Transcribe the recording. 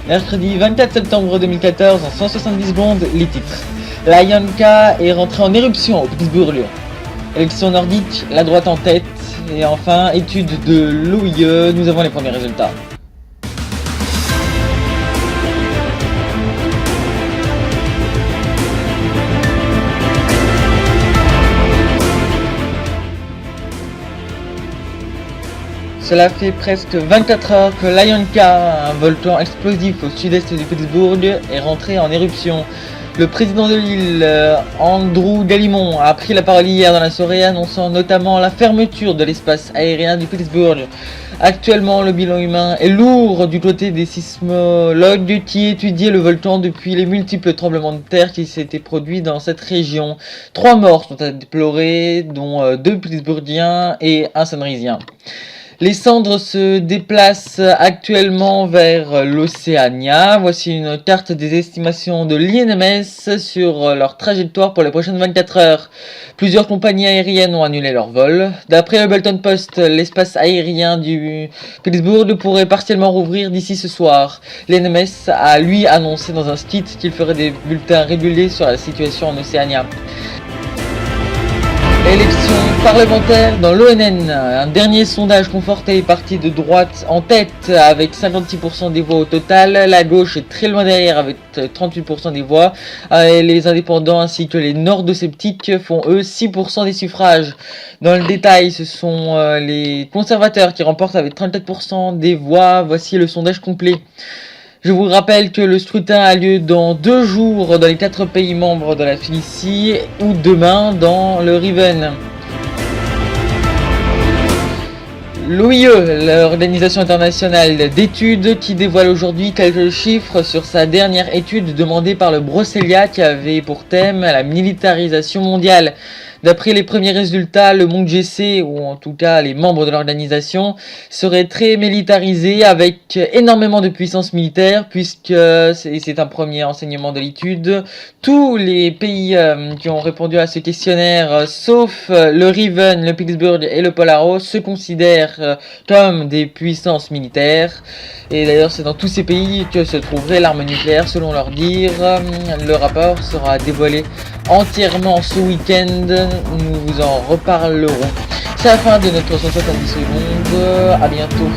Mercredi 24 septembre 2014, en 170 secondes, les titres. L'Ionka est rentré en éruption au Pittsburgh. Élection nordique, la droite en tête. Et enfin, étude de l'OIE, nous avons les premiers résultats. Cela fait presque 24 heures que l'Ionka, un volcan explosif au sud-est de Pittsburgh, est rentré en éruption. Le président de l'île, Andrew Gallimon, a pris la parole hier dans la soirée, annonçant notamment la fermeture de l'espace aérien du Pittsburgh. Actuellement, le bilan humain est lourd du côté des sismologues qui étudient le volcan depuis les multiples tremblements de terre qui s'étaient produits dans cette région. 3 morts sont à déplorer, dont 2 Pittsburghiens et un Sunrisien. Les cendres se déplacent actuellement vers l'Océania. Voici une carte des estimations de l'INMS sur leur trajectoire pour les prochaines 24 heures. Plusieurs compagnies aériennes ont annulé leur vol. D'après le Bolton Post, l'espace aérien du Pittsburgh pourrait partiellement rouvrir d'ici ce soir. L'INMS a lui annoncé dans un site qu'il ferait des bulletins réguliers sur la situation en Océania. Élection parlementaire dans l'ONN. Un dernier sondage conforté est parti de droite en tête avec 56% des voix au total. La gauche est très loin derrière avec 38% des voix. Et les indépendants ainsi que les nord-sceptiques font eux 6% des suffrages. Dans le détail, ce sont les conservateurs qui remportent avec 34% des voix. Voici le sondage complet. Je vous rappelle que le scrutin a lieu dans 2 jours dans les 4 pays membres de la Félicie ou demain dans le Riven. L'OIE, l'Organisation internationale d'études, qui dévoile aujourd'hui quelques chiffres sur sa dernière étude demandée par le Brosselia qui avait pour thème la militarisation mondiale. D'après les premiers résultats, le monde GC, ou en tout cas les membres de l'organisation, serait très militarisé avec énormément de puissance militaire, puisque c'est un premier enseignement de l'étude. Tous les pays qui ont répondu à ce questionnaire, sauf le Riven, le Pittsburgh et le Polaris, se considèrent comme des puissances militaires. Et d'ailleurs, c'est dans tous ces pays que se trouverait l'arme nucléaire, selon leur dire. Le rapport sera dévoilé entièrement ce week-end. Nous vous en reparlerons. C'est la fin de notre 170 secondes. À bientôt.